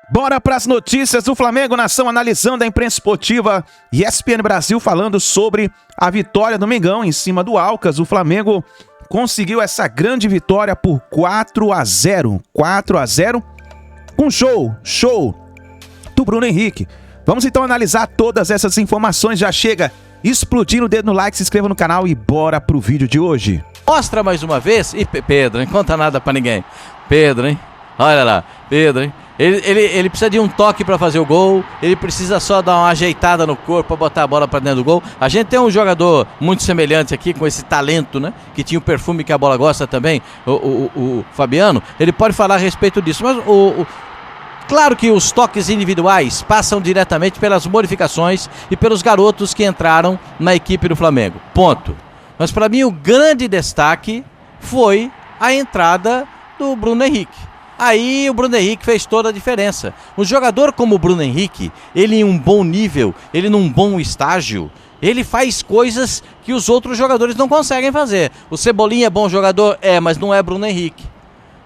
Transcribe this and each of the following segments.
Bora para as notícias do Flamengo, nação analisando a imprensa esportiva e ESPN Brasil falando sobre a vitória do Mengão em cima do Alcas. O Flamengo conseguiu essa grande vitória por 4-0. 4-0 com show do Bruno Henrique. Vamos então analisar todas essas informações. Já chega explodindo o dedo no like, se inscreva no canal e bora pro vídeo de hoje. Mostra mais uma vez. E Pedro, não conta nada pra ninguém. Pedro, hein? Olha lá, Pedro, hein? Ele precisa de um toque para fazer o gol, ele precisa só dar uma ajeitada no corpo para botar a bola para dentro do gol. A gente tem um jogador muito semelhante aqui, com esse talento, né? Que tinha o perfume que a bola gosta também, o Fabiano. Ele pode falar a respeito disso, mas claro que os toques individuais passam diretamente pelas modificações e pelos garotos que entraram na equipe do Flamengo. Ponto. Mas para mim o grande destaque foi a entrada do Bruno Henrique. Aí o Bruno Henrique fez toda a diferença. Um jogador como o Bruno Henrique, ele em um bom nível, ele num bom estágio, ele faz coisas que os outros jogadores não conseguem fazer. O Cebolinha é bom jogador? É, mas não é Bruno Henrique.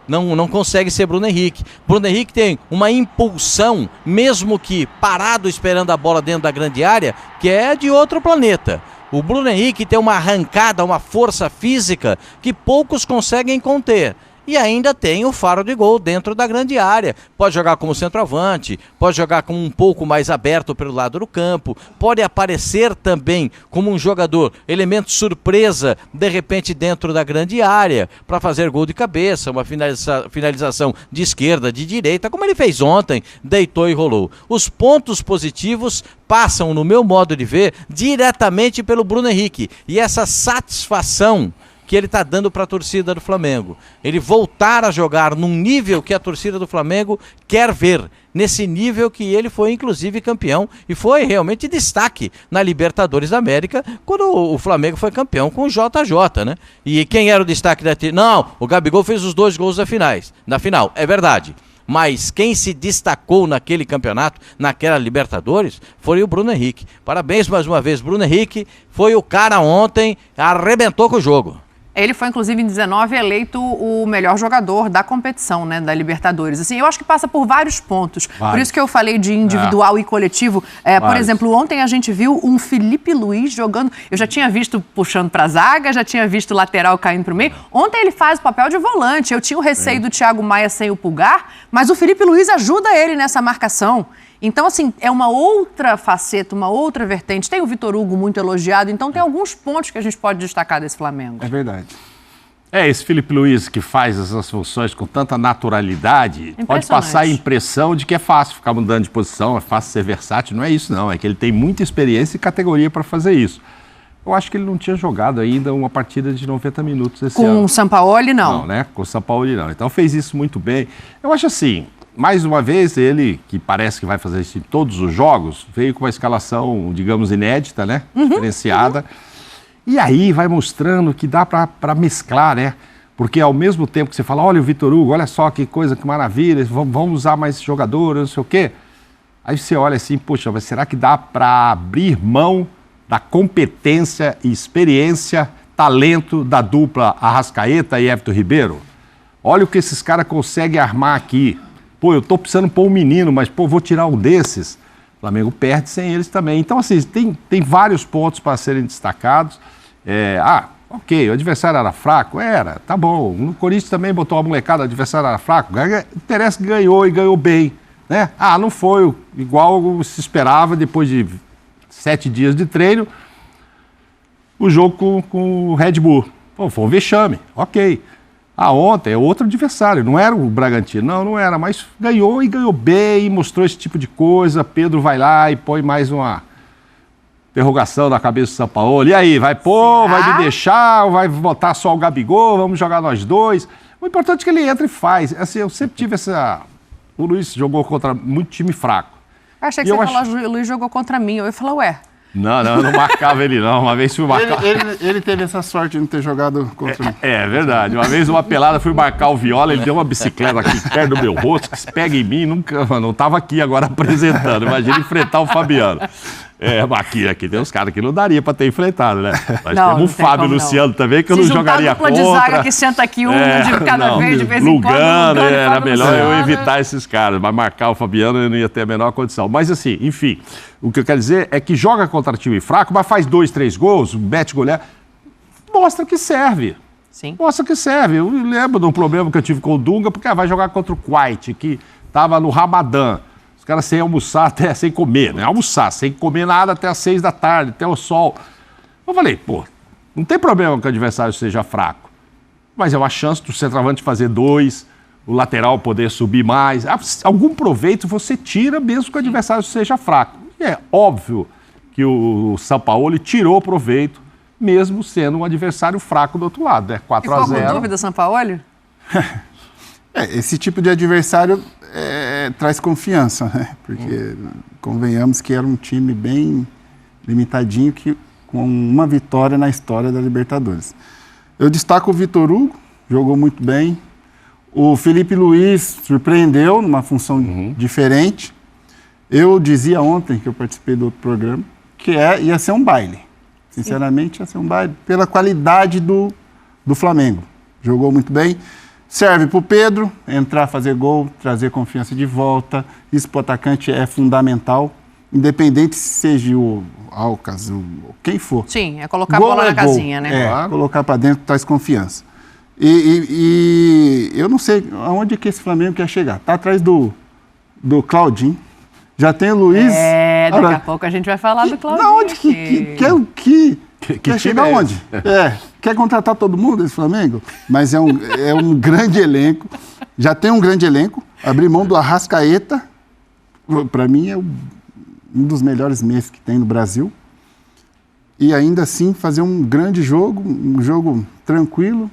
Não consegue ser Bruno Henrique. Bruno Henrique tem uma impulsão, mesmo que parado esperando a bola dentro da grande área, que é de outro planeta. O Bruno Henrique tem uma arrancada, uma força física que poucos conseguem conter. E ainda tem o faro de gol dentro da grande área. Pode jogar como centroavante, pode jogar como um pouco mais aberto pelo lado do campo, pode aparecer também como um jogador, elemento surpresa, de repente dentro da grande área, para fazer gol de cabeça, uma finalização de esquerda, de direita, como ele fez ontem, deitou e rolou. Os pontos positivos passam, no meu modo de ver, diretamente pelo Bruno Henrique. E essa satisfação que ele está dando para a torcida do Flamengo. Ele voltar a jogar num nível que a torcida do Flamengo quer ver. Nesse nível que ele foi, inclusive, campeão e foi realmente destaque na Libertadores da América, quando o Flamengo foi campeão com o JJ, né? E quem era o destaque da... Não, o Gabigol fez os 2 gols na final, é verdade. Mas quem se destacou naquele campeonato, naquela Libertadores, foi o Bruno Henrique. Parabéns mais uma vez, Bruno Henrique. Foi o cara ontem, arrebentou com o jogo. Ele foi, inclusive, em 19, eleito o melhor jogador da competição, né, da Libertadores. Assim, eu acho que passa por vários pontos. Por isso que eu falei de individual e coletivo. Por exemplo, ontem a gente viu um Felipe Luiz jogando... Eu já tinha visto puxando para a zaga, já tinha visto o lateral caindo para o meio. Ontem ele faz o papel de volante. Eu tinha o receio do Thiago Maia sem o Pulgar, mas o Felipe Luiz ajuda ele nessa marcação. Então, assim, é uma outra faceta, uma outra vertente. Tem o Vitor Hugo muito elogiado, então tem alguns pontos que a gente pode destacar desse Flamengo. É verdade. Esse Felipe Luiz que faz essas funções com tanta naturalidade, pode passar a impressão de que é fácil ficar mudando de posição, é fácil ser versátil. Não é isso, não. É que ele tem muita experiência e categoria para fazer isso. Eu acho que ele não tinha jogado ainda uma partida de 90 minutos esse ano. Com o Sampaoli, não. Não, né? Com o Sampaoli, não. Então fez isso muito bem. Eu acho assim... Mais uma vez, ele, que parece que vai fazer isso em todos os jogos, veio com uma escalação, digamos, inédita, né? Diferenciada. E aí vai mostrando que dá para mesclar, né? Porque ao mesmo tempo que você fala, olha o Vitor Hugo, olha só que coisa, que maravilha, vamos usar mais jogadores, não sei o quê. Aí você olha assim, poxa, mas será que dá para abrir mão da competência e experiência, talento da dupla Arrascaeta e Everton Ribeiro? Olha o que esses caras conseguem armar aqui. Pô, eu tô precisando pôr um menino, mas, pô, vou tirar um desses. O Flamengo perde sem eles também. Então, assim, tem vários pontos para serem destacados. Ok, o adversário era fraco? Era, tá bom. No Corinthians também botou uma molecada, o adversário era fraco. Interessa que ganhou e ganhou bem, né? Não foi igual se esperava depois de 7 dias de treino. O jogo com o Red Bull. Pô, foi um vexame, ok. Ontem é outro adversário, não era o Bragantino, não era, mas ganhou e ganhou bem, mostrou esse tipo de coisa. Pedro vai lá e põe mais uma interrogação na cabeça do Sampaoli. E aí, vai pôr, vai me deixar, ou vai botar só o Gabigol, vamos jogar nós dois? O importante é que ele entra e faz. Assim, eu sempre tive essa... O Luiz jogou contra muito time fraco. Achei que o Luiz jogou contra mim, eu ia falar, ué... Não marcava ele não, uma vez fui marcar... Ele teve essa sorte de não ter jogado contra mim. É verdade, uma vez uma pelada, fui marcar o Viola, ele deu uma bicicleta aqui perto do meu rosto, que se pega em mim, não estava aqui agora apresentando, imagina enfrentar o Fabiano. Aqui tem uns caras que não daria pra ter enfrentado, né? Nós Não, temos o Fábio Luciano também, que eu não jogaria contra. Se juntar a dupla de zaga que senta aqui de cada vez, de vez em quando. Lugano, era melhor Luciano. eu evitar esses caras, mas marcar o Fabiano eu não ia ter a menor condição. Mas assim, enfim, o que eu quero dizer é que joga contra time fraco, mas faz 2, 3 gols, mete goleada, mostra que serve. Sim. Mostra que serve. Eu lembro de um problema que eu tive com o Dunga, porque vai jogar contra o Kuwait, que estava no Ramadã. Os caras sem almoçar, até sem comer, né? Almoçar, sem comer nada até às 6 da tarde, até o sol. Eu falei, não tem problema que o adversário seja fraco. Mas é uma chance do centroavante fazer 2, o lateral poder subir mais. Algum proveito você tira mesmo que o adversário seja fraco. E é óbvio que o Sampaoli tirou proveito, mesmo sendo um adversário fraco do outro lado, né? 4-0. Ficou com dúvida, Sampaoli? Esse tipo de adversário traz confiança, né? Porque convenhamos que era um time bem limitadinho, com uma vitória na história da Libertadores. Eu destaco o Vitor Hugo, jogou muito bem. O Felipe Luiz surpreendeu numa função diferente. Eu dizia ontem, que eu participei do outro programa, que ia ser um baile. Sinceramente, ia ser um baile pela qualidade do Flamengo. Jogou muito bem. Serve para o Pedro entrar, fazer gol, trazer confiança de volta. Isso para o atacante é fundamental, independente se seja o Alcas, quem for. Sim, é colocar a bola na casinha, né? Colocar para dentro traz confiança. E eu não sei aonde que esse Flamengo quer chegar. Está atrás do Claudinho. Já tem o Luiz. Daqui a pouco a gente vai falar do Claudinho. Aonde quer chegar onde? Quer contratar todo mundo esse Flamengo? Mas é um grande elenco. Já tem um grande elenco. Abrir mão do Arrascaeta, para mim, é um dos melhores meses que tem no Brasil. E ainda assim fazer um grande jogo, um jogo tranquilo.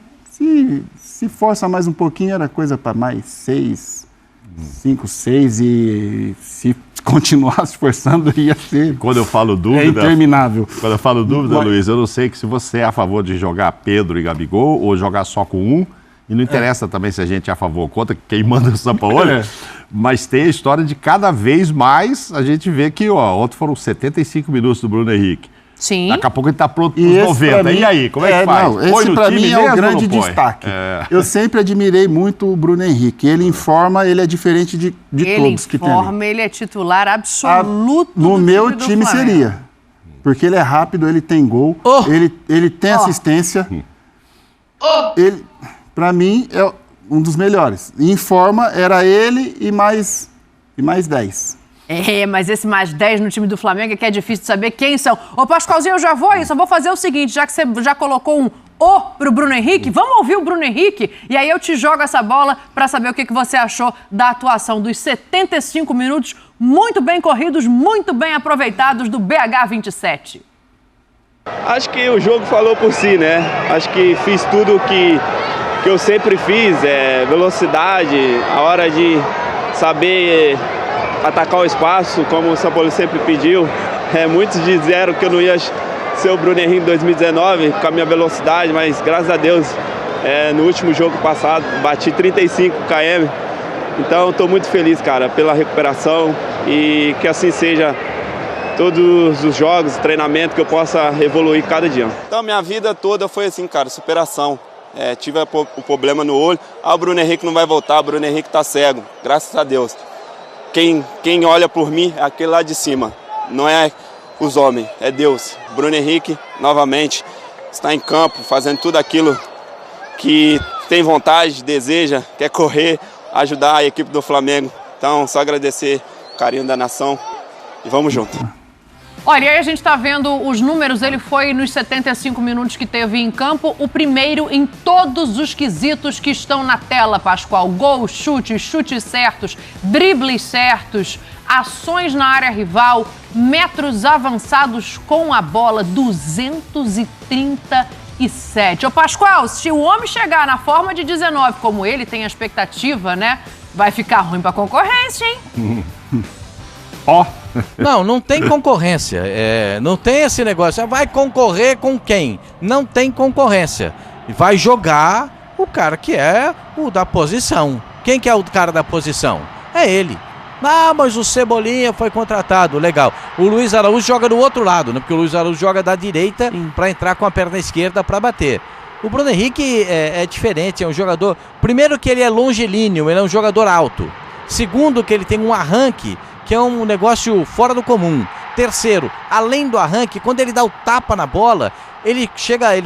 Se força mais um pouquinho, era coisa para mais 5, 6, e se continuar se esforçando, ia ser. Quando eu falo dúvida. Interminável. Quando eu falo dúvida, Luiz, eu não sei que se você é a favor de jogar Pedro e Gabigol ou jogar só com um. E não interessa também se a gente é a favor ou contra, quem manda o Sampaoli. Mas tem a história de cada vez mais a gente vê que, ontem foram 75 minutos do Bruno Henrique. Sim. Daqui a pouco ele está pronto para os 90. Mim, e aí, como é que faz? Esse para mim é o grande destaque. Eu sempre admirei muito o Bruno Henrique. Ele em forma, ele é diferente de todos que tem. Ele em forma, ele é titular absoluto no meu time seria. Porque ele é rápido, ele tem gol, ele tem assistência. Ele, para mim, é um dos melhores. Em forma, era ele e mais 10. Mas esse mais 10 no time do Flamengo é que é difícil de saber quem são. Ô, Pascoalzinho, eu já vou aí, só vou fazer o seguinte, já que você já colocou um pro Bruno Henrique, vamos ouvir o Bruno Henrique e aí eu te jogo essa bola para saber o que você achou da atuação dos 75 minutos muito bem corridos, muito bem aproveitados do BH27. Acho que o jogo falou por si, né? Acho que fiz tudo que eu sempre fiz, velocidade, a hora de saber atacar o espaço, como o Sampaoli sempre pediu. Muitos disseram que eu não ia ser o Bruno Henrique em 2019 com a minha velocidade, mas graças a Deus, no último jogo passado, bati 35 km. Então estou muito feliz, cara, pela recuperação e que assim seja todos os jogos, treinamento, que eu possa evoluir cada dia. Então minha vida toda foi assim, cara, superação. Tive o problema no olho. O Bruno Henrique não vai voltar, o Bruno Henrique está cego, graças a Deus. Quem olha por mim é aquele lá de cima, não é os homens, é Deus. Bruno Henrique, novamente, está em campo, fazendo tudo aquilo que tem vontade, deseja, quer correr, ajudar a equipe do Flamengo. Então, só agradecer o carinho da nação e vamos junto. Olha, e aí a gente tá vendo os números, ele foi nos 75 minutos que teve em campo, o primeiro em todos os quesitos que estão na tela, Pascoal. Gol, chutes certos, dribles certos, ações na área rival, metros avançados com a bola, 237. Ô Pascoal, se o homem chegar na forma de 19, como ele tem a expectativa, né, vai ficar ruim pra concorrência, hein? Não tem concorrência. Não tem esse negócio. Vai concorrer com quem? Não tem concorrência. Vai jogar o cara que é o da posição. Quem que é o cara da posição? É ele. Ah, mas o Cebolinha foi contratado, legal. O Luiz Araújo joga do outro lado, né? Porque o Luiz Araújo joga da direita para entrar com a perna esquerda para bater. O Bruno Henrique é diferente, é um jogador... Primeiro que ele é longilíneo, ele é um jogador alto. Segundo que ele tem um arranque, que é um negócio fora do comum. Terceiro, além do arranque, quando ele dá o tapa na bola, ele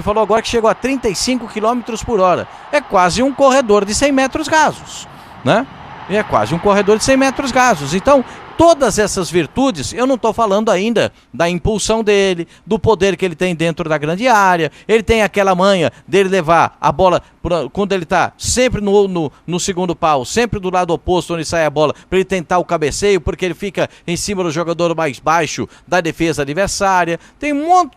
falou agora que chegou a 35 km por hora. É quase um corredor de 100 metros rasos, né? É quase um corredor de 100 metros rasos. Então, todas essas virtudes, eu não estou falando ainda da impulsão dele, do poder que ele tem dentro da grande área. Ele tem aquela manha dele levar a bola, quando ele está sempre no segundo pau, sempre do lado oposto onde sai a bola, para ele tentar o cabeceio, porque ele fica em cima do jogador mais baixo da defesa adversária.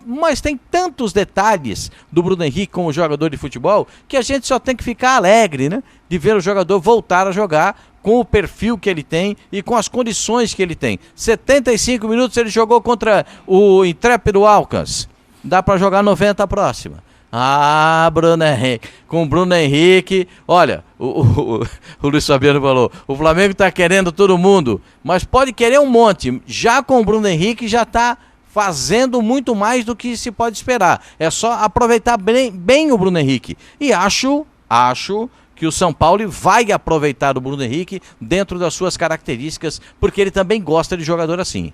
Mas tem tantos detalhes do Bruno Henrique como jogador de futebol, que a gente só tem que ficar alegre, né? De ver o jogador voltar a jogar com o perfil que ele tem e com as condições que ele tem. 75 minutos ele jogou contra o intrépido Alcas. Dá para jogar 90 a próxima. Ah, Bruno Henrique. Com o Bruno Henrique, olha, o Luiz Fabiano falou, o Flamengo está querendo todo mundo, mas pode querer um monte. Já com o Bruno Henrique já está fazendo muito mais do que se pode esperar. É só aproveitar bem o Bruno Henrique. E acho que o São Paulo vai aproveitar o Bruno Henrique dentro das suas características, porque ele também gosta de jogador assim.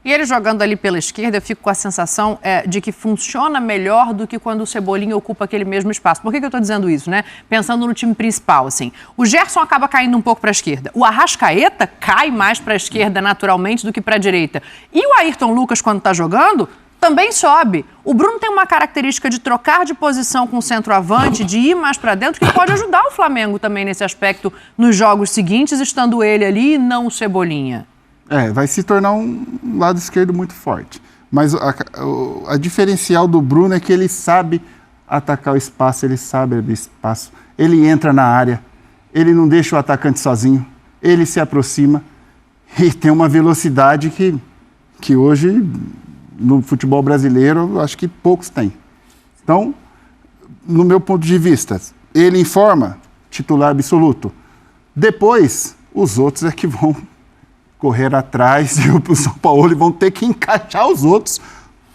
E ele jogando ali pela esquerda, eu fico com a sensação de que funciona melhor do que quando o Cebolinha ocupa aquele mesmo espaço. Por que eu estou dizendo isso, né? Pensando no time principal, assim. O Gerson acaba caindo um pouco para a esquerda. O Arrascaeta cai mais para a esquerda naturalmente do que para a direita. E o Ayrton Lucas, quando está jogando, também sobe. O Bruno tem uma característica de trocar de posição com o centroavante, de ir mais para dentro, que pode ajudar o Flamengo também nesse aspecto nos jogos seguintes, estando ele ali e não o Cebolinha. Vai se tornar um lado esquerdo muito forte. Mas a diferencial do Bruno é que ele sabe atacar o espaço, ele sabe abrir espaço, ele entra na área, ele não deixa o atacante sozinho, ele se aproxima e tem uma velocidade que hoje... no futebol brasileiro, eu acho que poucos têm. Então, no meu ponto de vista, ele informa, titular absoluto. Depois, os outros é que vão correr atrás e o São Paulo vão ter que encaixar os outros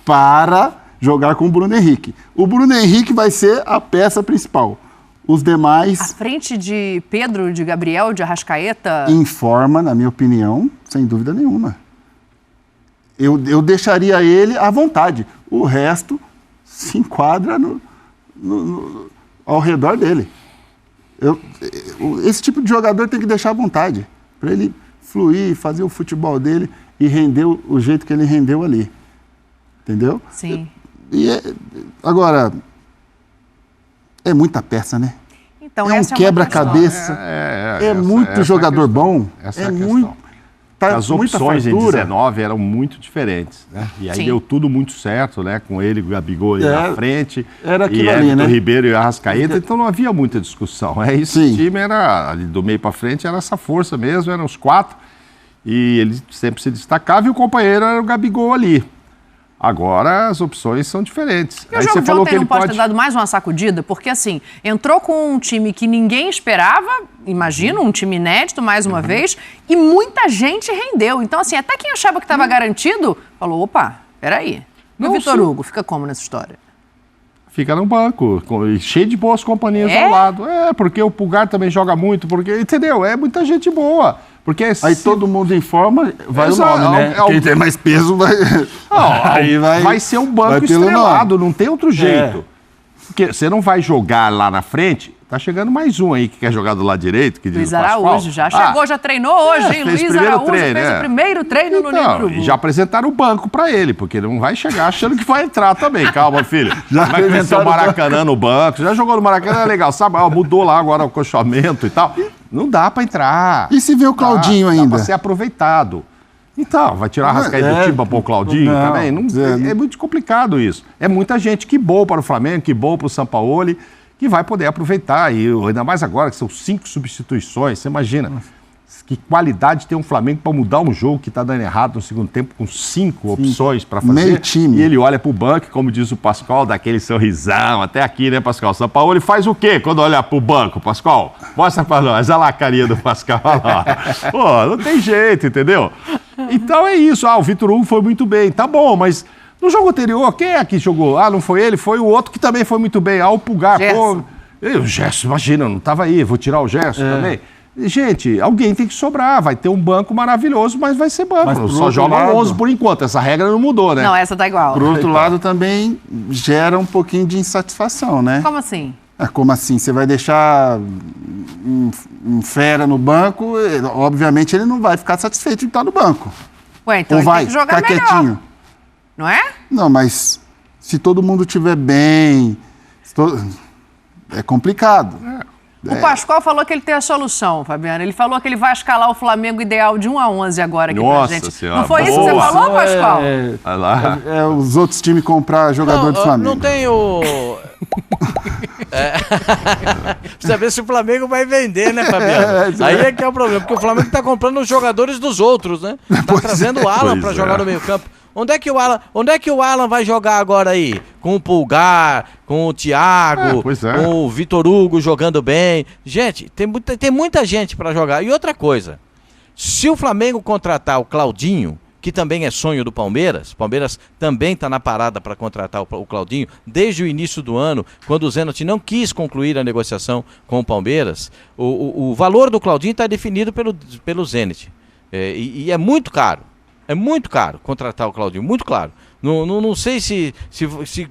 para jogar com o Bruno Henrique. O Bruno Henrique vai ser a peça principal. Os demais... À frente de Pedro, de Gabriel, de Arrascaeta... Informa, na minha opinião, sem dúvida nenhuma. Eu deixaria ele à vontade. O resto se enquadra ao redor dele. Esse tipo de jogador tem que deixar à vontade, para ele fluir, fazer o futebol dele e render o jeito que ele rendeu ali. Entendeu? Sim. Agora, é muita peça, né? Então, é um quebra-cabeça. É muito jogador bom. Essa é a questão. As opções em 19 eram muito diferentes, né? E aí deu tudo muito certo, né? Com ele, o Gabigol na frente, era aquilo e ali, né? O Ribeiro e o Arrascaeta, então não havia muita discussão. Isso, o time era, ali do meio para frente, era essa força mesmo, eram os quatro, e ele sempre se destacava, e o companheiro era o Gabigol ali. Agora as opções são diferentes. E o jogo de ontem não pode ter dado mais uma sacudida? Porque assim, entrou com um time que ninguém esperava, imagino, um time inédito mais uma vez, e muita gente rendeu. Então assim, até quem achava que estava garantido, falou, opa, peraí. E o Vitor Hugo, fica como nessa história? Fica no banco, cheio de boas companhias ao lado. Porque o Pulgar também joga muito, entendeu? É muita gente boa. Porque aí todo mundo informa, vai o nome, né? Quem tem mais peso vai... aí vai ser um banco estrelado, não tem outro jeito. Porque você não vai jogar lá na frente, tá chegando mais um aí que quer jogar do lado direito, que diz Luiz Araújo, já chegou, já treinou hoje, hein? Luiz Araújo fez o primeiro treino no livro. E já apresentaram o banco pra ele, porque ele não vai chegar achando que vai entrar também. Calma, filho. Já vai conhecer o Maracanã no banco, já jogou no Maracanã, é legal, sabe? Mudou lá agora o acolchamento e tal. Não dá pra entrar. E se vê o Claudinho ainda? Dá pra ser aproveitado. Então, vai tirar a Arrascaeta do time pra pôr o Claudinho também? É muito complicado isso. É muita gente que boa para o Flamengo, que boa para o Sampaoli, que vai poder aproveitar. E ainda mais agora, que são 5 substituições, você imagina. Que qualidade tem um Flamengo para mudar um jogo que está dando errado no segundo tempo com 5 opções para fazer. Meio time. E ele olha para o banco, como diz o Pascoal, daquele sorrisão, até aqui, né, Pascoal? São Paulo, ele faz o quê quando olha para o banco, Pascoal? Mostra para nós, olha lá a carinha do Pascoal. Lá. Pô, não tem jeito, entendeu? Então é isso. O Vitor Hugo foi muito bem. Tá bom, mas no jogo anterior, quem é que jogou? Não foi ele, foi o outro que também foi muito bem. O Pulgar. Gerson. O Gerson, imagina, não estava aí, vou tirar o Gerson também. Gente, alguém tem que sobrar, vai ter um banco maravilhoso, mas vai ser banco. Mas só joga 11 por enquanto, essa regra não mudou, né? Não, essa tá igual. Por outro lado, também gera um pouquinho de insatisfação, né? Como assim? Como assim? Você vai deixar um fera no banco, obviamente ele não vai ficar satisfeito de estar no banco. Ué, então Ou ele vai tem que jogar ficar melhor. quietinho. Não é? Não, mas se todo mundo estiver bem, é complicado. O Pascoal falou que ele tem a solução, Fabiano. Ele falou que ele vai escalar o Flamengo ideal de 1-11 agora aqui Nossa pra gente. Senhora, Não foi isso que boa. você falou, Pascoal? Olha lá. Os outros times comprar jogador do Flamengo. Não tem o... Precisa ver se o Flamengo vai vender, né, Fabiano? Aí é que é o problema, porque o Flamengo tá comprando os jogadores dos outros, né? Tá trazendo o Alan pra jogar no meio campo. Onde é que o Alan vai jogar agora aí? Com o Pulgar, com o Thiago, com o Vitor Hugo jogando bem. Gente, tem muita gente para jogar. E outra coisa, se o Flamengo contratar o Claudinho, que também é sonho do Palmeiras também está na parada para contratar o Claudinho, desde o início do ano, quando o Zenit não quis concluir a negociação com o Palmeiras, o valor do Claudinho está definido pelo Zenit. E é muito caro. É muito caro contratar o Claudinho, muito caro. Não sei se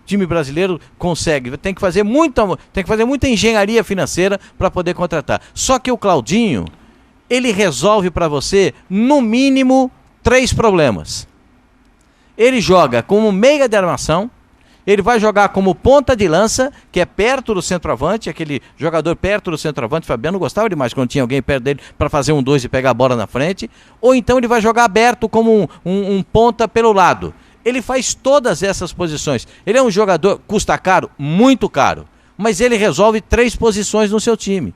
time brasileiro consegue. Tem que fazer muita engenharia financeira para poder contratar. Só que o Claudinho, ele resolve para você, no mínimo, 3 problemas. Ele joga como meia de armação. Ele vai jogar como ponta de lança, que é perto do centroavante, aquele jogador perto do centroavante. Fabiano gostava demais quando tinha alguém perto dele para fazer 1-2 e pegar a bola na frente. Ou então ele vai jogar aberto como um ponta pelo lado. Ele faz todas essas posições. Ele é um jogador, custa caro, muito caro, mas ele resolve 3 posições no seu time.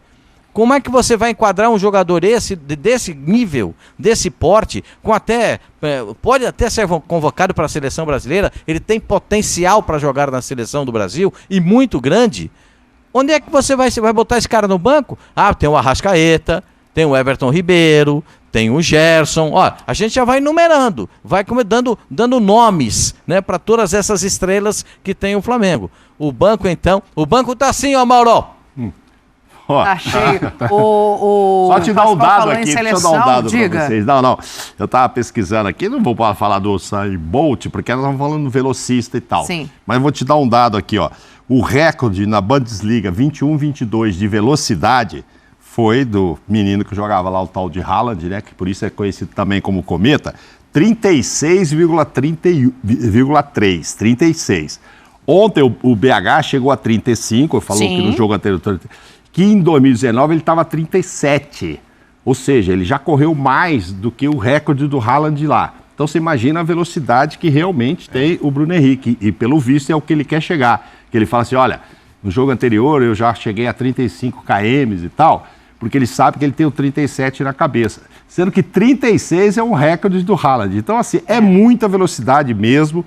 Como é que você vai enquadrar um jogador desse nível, desse porte, pode até ser convocado para a seleção brasileira, ele tem potencial para jogar na seleção do Brasil, e muito grande. Onde é que você vai botar esse cara no banco? Tem o Arrascaeta, tem o Everton Ribeiro, tem o Gerson. A gente já vai enumerando, vai dando nomes, né, para todas essas estrelas que tem o Flamengo. O banco, então, tá assim, Mauro. Tá cheio. Só te dar um dado aqui, deixa eu dar um dado diga. pra vocês. Não, eu tava pesquisando aqui, não vou falar do Usain Bolt, porque nós estamos falando do velocista e tal. Sim. Mas vou te dar um dado aqui, ó. O recorde na Bundesliga 21-22 de velocidade foi do menino que jogava lá, o tal de Haaland, né, que por isso é conhecido também como Cometa, 36,3. Ontem o BH chegou a 35, falou que no jogo anterior... que em 2019 ele estava 37. Ou seja, ele já correu mais do que o recorde do Haaland lá. Então você imagina a velocidade que realmente tem o Bruno Henrique. E pelo visto é o que ele quer chegar. Que ele fala assim, olha, no jogo anterior eu já cheguei a 35 km e tal, porque ele sabe que ele tem o 37 na cabeça. Sendo que 36 é um recorde do Haaland. Então assim, é muita velocidade mesmo.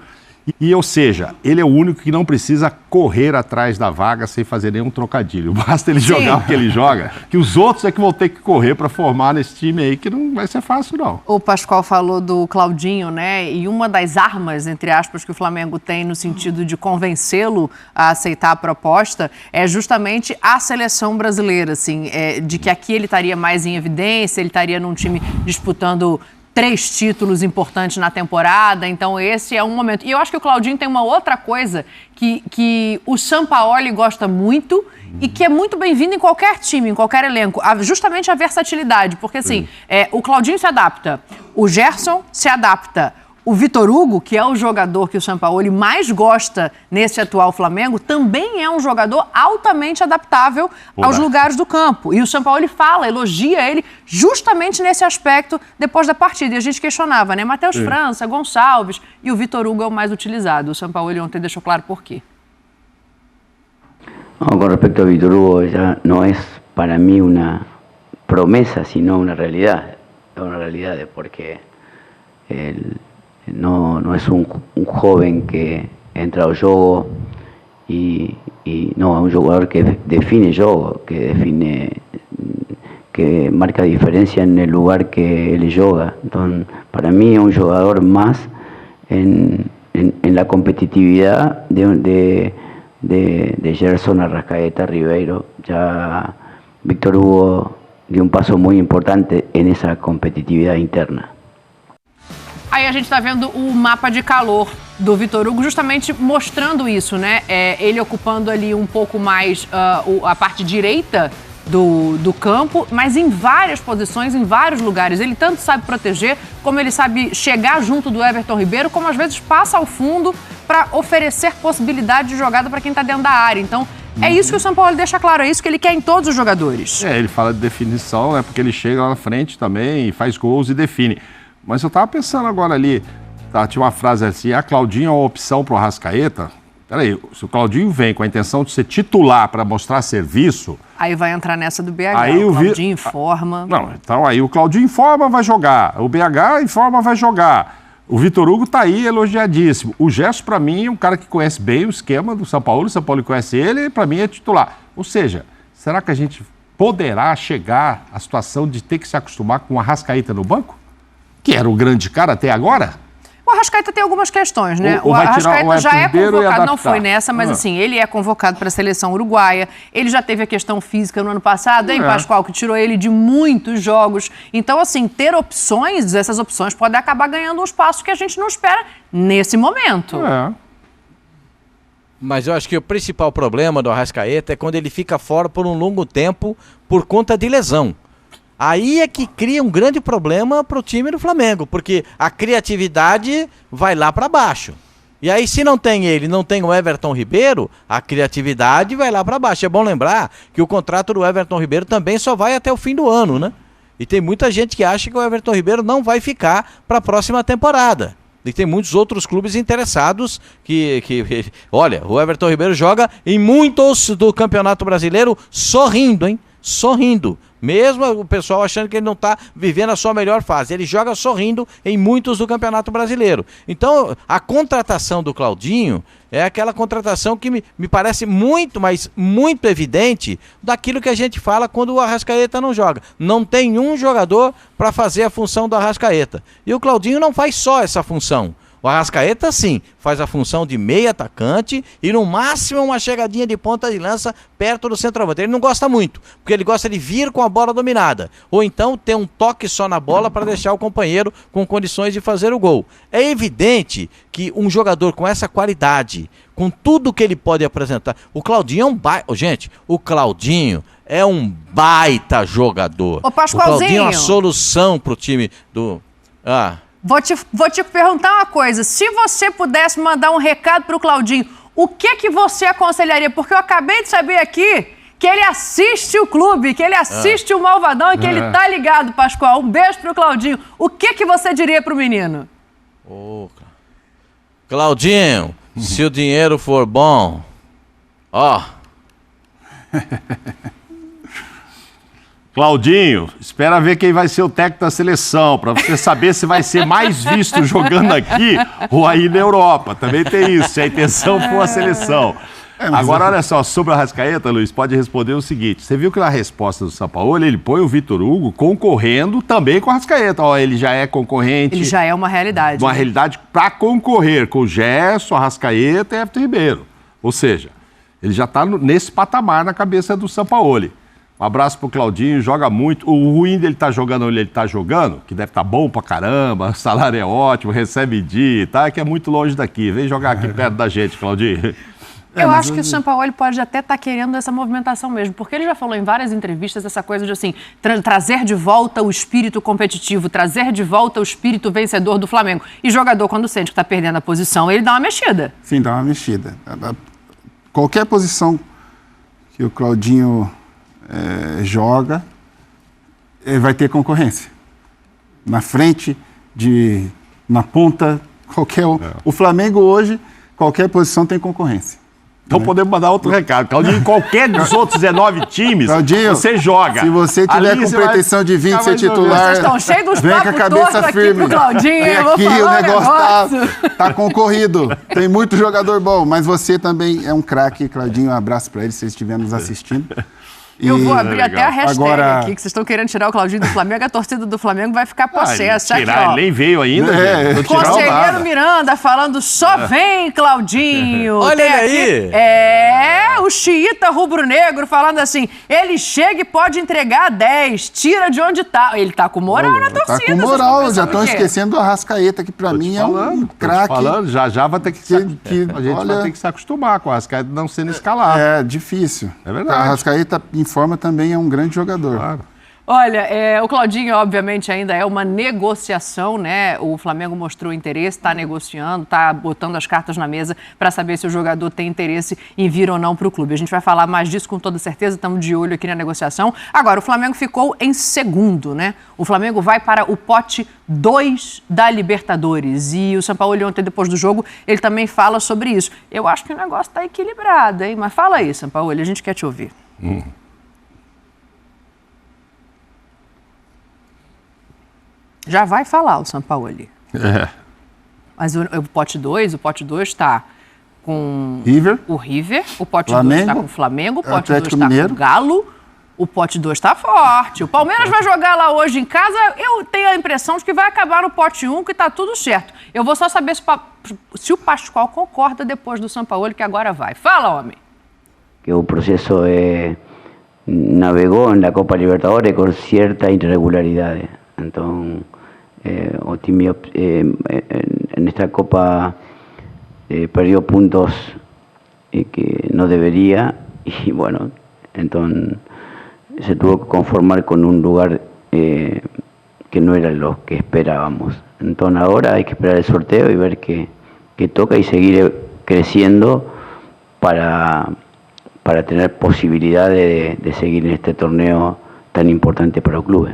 Ou seja, ele é o único que não precisa correr atrás da vaga sem fazer nenhum trocadilho. Basta ele jogar o que ele joga, que os outros é que vão ter que correr para formar nesse time aí, que não vai ser fácil, não. O Pascoal falou do Claudinho, né? E uma das armas, entre aspas, que o Flamengo tem no sentido de convencê-lo a aceitar a proposta é justamente a seleção brasileira, assim, de que aqui ele estaria mais em evidência, ele estaria num time disputando 3 títulos importantes na temporada, então esse é um momento. E eu acho que o Claudinho tem uma outra coisa que o Sampaoli gosta muito e que é muito bem-vindo em qualquer time, em qualquer elenco, justamente a versatilidade, porque assim, o Claudinho se adapta, o Gerson se adapta, o Vitor Hugo, que é o jogador que o Sampaoli mais gosta nesse atual Flamengo, também é um jogador altamente adaptável aos lugares do campo. E o Sampaoli elogia ele justamente nesse aspecto depois da partida. E a gente questionava, né? Matheus França, Gonçalves e o Vitor Hugo é o mais utilizado. O Sampaoli ontem deixou claro por quê. No, con respecto a Vitor Hugo, ya no es para mí promesa, sino una realidad. Es una realidad porque no es un joven que entra al juego y no, es un jugador que define juego, que marca diferencia en el lugar que él juega. Entonces, para mí es un jugador más en la competitividad de Gerson, Arrascaeta, Ribeiro. Ya Víctor Hugo dio um passo muito importante nessa competitividade interna. Aí a gente está vendo o mapa de calor do Vitor Hugo justamente mostrando isso, né? Ele ocupando ali um pouco mais a parte direita do campo, mas em várias posições, em vários lugares. Ele tanto sabe proteger, como ele sabe chegar junto do Everton Ribeiro, como às vezes passa ao fundo para oferecer possibilidade de jogada para quem está dentro da área. Então, é isso que o São Paulo deixa claro, é isso que ele quer em todos os jogadores. Ele fala de definição, né? Porque ele chega lá na frente também, faz gols e define. Mas eu tava pensando agora ali, tinha uma frase assim, a Claudinho é uma opção pro Arrascaeta. Peraí, se o Claudinho vem com a intenção de ser titular para mostrar serviço... Aí vai entrar nessa do BH, aí o Claudinho em forma... Não, então aí o Claudinho em forma vai jogar, o BH em forma vai jogar. O Vitor Hugo tá aí elogiadíssimo. O Gerson, para mim, é um cara que conhece bem o esquema do São Paulo conhece ele, para mim é titular. Ou seja, será que a gente poderá chegar à situação de ter que se acostumar com o Arrascaeta no banco? Que era o grande cara até agora? O Arrascaeta tem algumas questões, né? O Arrascaeta já é convocado, não foi nessa, mas assim, ele é convocado para a seleção uruguaia, ele já teve a questão física no ano passado, hein, Pascoal, que tirou ele de muitos jogos. Então, assim, ter opções, essas opções podem acabar ganhando um espaço que a gente não espera nesse momento. Mas eu acho que o principal problema do Arrascaeta é quando ele fica fora por um longo tempo por conta de lesão. Aí é que cria um grande problema para o time do Flamengo, porque a criatividade vai lá para baixo. E aí se não tem ele, não tem o Everton Ribeiro, a criatividade vai lá para baixo. É bom lembrar que o contrato do Everton Ribeiro também só vai até o fim do ano, né? E tem muita gente que acha que o Everton Ribeiro não vai ficar para a próxima temporada. E tem muitos outros clubes interessados olha, o Everton Ribeiro joga em muitos do Campeonato Brasileiro sorrindo, hein? Sorrindo. Mesmo o pessoal achando que ele não está vivendo a sua melhor fase. Ele joga sorrindo em muitos do Campeonato Brasileiro. Então, a contratação do Claudinho é aquela contratação que me parece muito, mas muito evidente daquilo que a gente fala quando o Arrascaeta não joga. Não tem um jogador para fazer a função do Arrascaeta. E o Claudinho não faz só essa função. O Arrascaeta, sim, faz a função de meio atacante e, no máximo, uma chegadinha de ponta de lança perto do centroavante. Ele não gosta muito, porque ele gosta de vir com a bola dominada. Ou então ter um toque só na bola para deixar o companheiro com condições de fazer o gol. É evidente que um jogador com essa qualidade, com tudo que ele pode apresentar... O Claudinho é um baita... Gente, o Claudinho é um baita jogador. Ô, Pascoalzinho. O Claudinho é uma solução pro time do... Vou te perguntar uma coisa. Se você pudesse mandar um recado para o Claudinho, o que você aconselharia? Porque eu acabei de saber aqui que ele assiste o clube, que ele assiste o Malvadão e que ele tá ligado, Pascoal. Um beijo pro Claudinho. O que você diria pro menino? Claudinho, se o dinheiro for bom, Claudinho, espera ver quem vai ser o técnico da seleção, para você saber se vai ser mais visto jogando aqui ou aí na Europa. Também tem isso, se a intenção for a seleção. Agora, olha só, sobre o Arrascaeta, Luiz, pode responder o seguinte. Você viu que na resposta do São Paulo, ele põe o Vitor Hugo concorrendo também com o Arrascaeta. Ele já é concorrente. Ele já é uma realidade. Uma realidade para concorrer com o Gerson, Arrascaeta e Everton Ribeiro. Ou seja, ele já está nesse patamar na cabeça do São Paulo. Um abraço pro Claudinho, joga muito. O ruim dele tá jogando onde ele tá jogando, que deve estar bom pra caramba, o salário é ótimo, recebe dia, tá? Que é muito longe daqui. Vem jogar aqui perto da gente, Claudinho. Eu acho que o São Paulo pode até estar querendo essa movimentação mesmo, porque ele já falou em várias entrevistas essa coisa de assim, trazer de volta o espírito competitivo, trazer de volta o espírito vencedor do Flamengo. E jogador, quando sente que está perdendo a posição, ele dá uma mexida. Sim, dá uma mexida. Qualquer posição que o Claudinho joga, ele vai ter concorrência. Na frente, na ponta, qualquer um. O Flamengo hoje, qualquer posição tem concorrência. Então podemos mandar outro recado. Claudinho, em qualquer dos outros 19 times, Claudinho, você joga. Se você tiver com pretensão de vir ser titular, Vocês estão cheios dos vem com a papos cabeça tortos aqui firme. pro Claudinho. Vem Eu vou aqui, o falar um negócio tá concorrido. Tem muito jogador bom, mas você também é um craque, Claudinho. Um abraço pra ele, se vocês estiverem nos assistindo. Eu vou abrir até a hashtag Agora... aqui, que vocês estão querendo tirar o Claudinho do Flamengo, a torcida do Flamengo vai ficar possessa. Aqui, Tirar, ó. ele nem veio ainda. Gente. Conselheiro Miranda falando, só vem, Claudinho. Olha Tem ele aqui, aí. o xiita rubro-negro falando assim, ele chega e pode entregar 10, tira de onde tá. Ele tá com moral na torcida. Tá com vocês moral, estão já estão pensando o quê? esquecendo o Arrascaeta, que pra mim é um craque. Já vai ter que a gente vai ter que se acostumar com o Arrascaeta não sendo escalado. É difícil. É verdade. A Arrascaeta em forma também é um grande jogador. Claro. Olha, o Claudinho, obviamente, ainda é uma negociação, né? O Flamengo mostrou interesse, está negociando, está botando as cartas na mesa para saber se o jogador tem interesse em vir ou não para o clube. A gente vai falar mais disso com toda certeza, estamos de olho aqui na negociação. Agora, o Flamengo ficou em segundo, né? O Flamengo vai para o pote 2 da Libertadores. E o Sampaoli ontem, depois do jogo, ele também fala sobre isso. Eu acho que o negócio está equilibrado, hein? Mas fala aí, Sampaoli, a gente quer te ouvir. Já vai falar o Sampaoli. Mas o pote 2 está com o River, o pote 2 está com o Flamengo, o pote 2 está com o Galo, o pote 2 está forte. O Palmeiras vai jogar lá hoje em casa, eu tenho a impressão de que vai acabar no pote 1, que está tudo certo. Eu vou só saber se o Pascoal concorda depois do Sampaoli, que agora vai. Fala, homem. Que o processo navegou na Copa Libertadores com certa irregularidade. Então, o time en esta Copa perdió puntos que no debería y bueno, entonces se tuvo que conformar con un lugar que no era lo que esperábamos. Entonces ahora hay que esperar el sorteo y ver qué toca y seguir creciendo para tener posibilidad de seguir en este torneo tan importante para el club.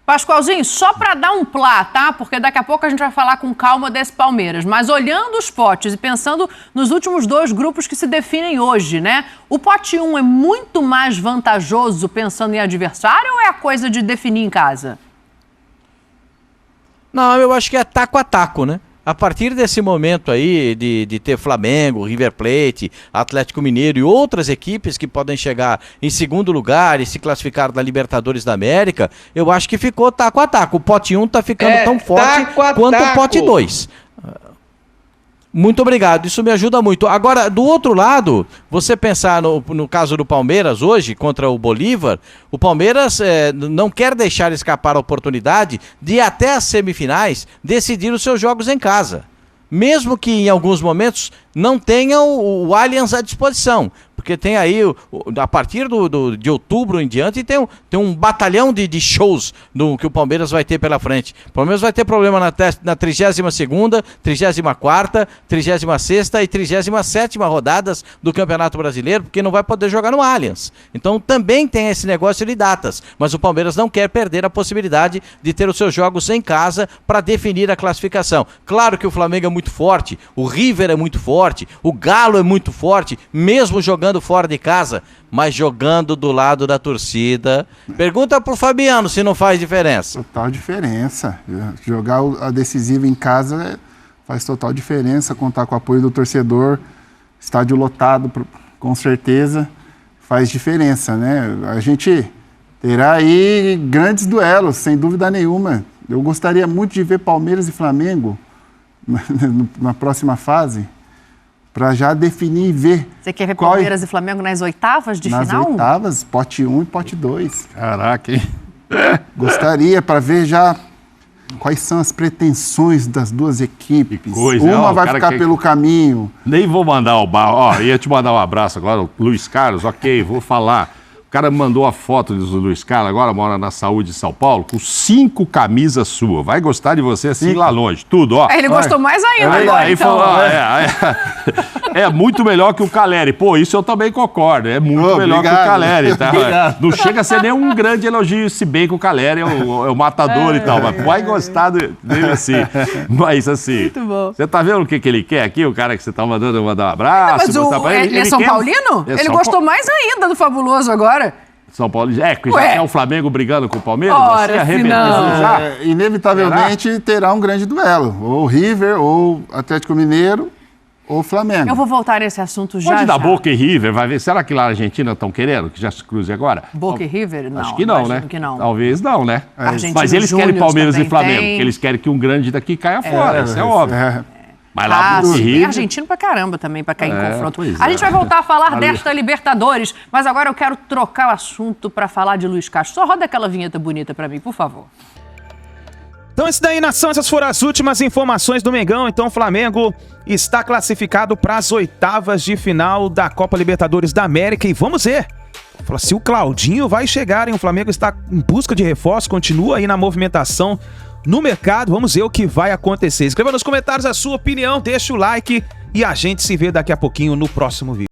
Pascoalzinho, só para dar um plá, tá? Porque daqui a pouco a gente vai falar com calma desse Palmeiras. Mas olhando os potes e pensando nos últimos 2 grupos que se definem hoje, né? O pote 1 é muito mais vantajoso pensando em adversário ou é a coisa de definir em casa? Não, eu acho que é taco a taco, né? A partir desse momento aí de ter Flamengo, River Plate, Atlético Mineiro e outras equipes que podem chegar em segundo lugar e se classificar da Libertadores da América, eu acho que ficou taco a taco. O pote 1 tá ficando tão forte quanto o pote 2. Muito obrigado, isso me ajuda muito. Agora, do outro lado, você pensar no caso do Palmeiras hoje, contra o Bolívar, o Palmeiras não quer deixar escapar a oportunidade de, até as semifinais, decidir os seus jogos em casa. Mesmo que em alguns momentos não tenha o Allianz à disposição. Porque tem aí, a partir de outubro em diante, tem um batalhão de shows que o Palmeiras vai ter pela frente. O Palmeiras vai ter problema na 32ª, 34ª, 36ª e 37ª rodadas do Campeonato Brasileiro, porque não vai poder jogar no Allianz. Então também tem esse negócio de datas. Mas o Palmeiras não quer perder a possibilidade de ter os seus jogos em casa para definir a classificação. Claro que o Flamengo é muito forte, o River é muito forte, o Galo é muito forte, mesmo jogando fora de casa, mas jogando do lado da torcida. Pergunta pro Fabiano se não faz diferença. Total diferença. Jogar a decisiva em casa faz total diferença. Contar com o apoio do torcedor, estádio lotado, com certeza, faz diferença, né? A gente terá aí grandes duelos, sem dúvida nenhuma. Eu gostaria muito de ver Palmeiras e Flamengo na próxima fase, para já definir e ver. Você quer ver Palmeiras e Flamengo nas oitavas de final? Nas oitavas, pote 1 e pote 2. Caraca, hein? Gostaria para ver já quais são as pretensões das duas equipes. Uma vai ficar pelo caminho. Nem vou mandar ia te mandar um abraço agora, o Luiz Carlos, ok, vou falar. cara me mandou a foto do Luiz Carlos, agora mora na Saúde de São Paulo, com 5 camisas suas. Vai gostar de você assim lá longe. Tudo, ó. Ele gostou mais ainda agora, Aí então. falou, é muito melhor que o Caleri. Pô, isso eu também concordo. É muito melhor que o Caleri, tá? Não chega a ser nem um grande elogio, se bem que o Caleri é o matador e tal, mas vai gostar dele assim. Mas assim, Muito bom. você tá vendo o que ele quer aqui? O cara que você tá mandando mandar um abraço. Mas mostrar pra ele é São quer- Paulino? É Ele São gostou mais ainda do Fabuloso agora. São Paulo, porque já Ué. quer o Flamengo brigando com o Palmeiras? Ora, assim, arrebentando se não. já? Inevitavelmente terá um grande duelo. Ou River, ou Atlético Mineiro, ou Flamengo. Eu vou voltar nesse assunto já. Pode dar já. Boca e River, vai ver. Será que lá na Argentina estão querendo que já se cruze agora? Boca e River? Não. Acho que não, imagino né? que não. Talvez não, né? Argentino Mas eles querem Júnior Palmeiras e também Flamengo, tem. porque eles querem que um grande daqui caia fora, isso é óbvio. Mas lá Ah, Boca e sim, tem River... argentino pra caramba também, pra cair em confronto. pois A gente é. vai voltar a falar Ali. desta Libertadores, mas agora eu quero trocar o assunto pra falar de Luiz Castro. Só roda aquela vinheta bonita pra mim, por favor. Então isso daí, nação, essas foram as últimas informações do Mengão. Então o Flamengo está classificado para as oitavas de final da Copa Libertadores da América. E vamos ver se o Claudinho vai chegar, hein? O Flamengo está em busca de reforço, continua aí na movimentação no mercado. Vamos ver o que vai acontecer. Escreva nos comentários a sua opinião, deixa o like e a gente se vê daqui a pouquinho no próximo vídeo.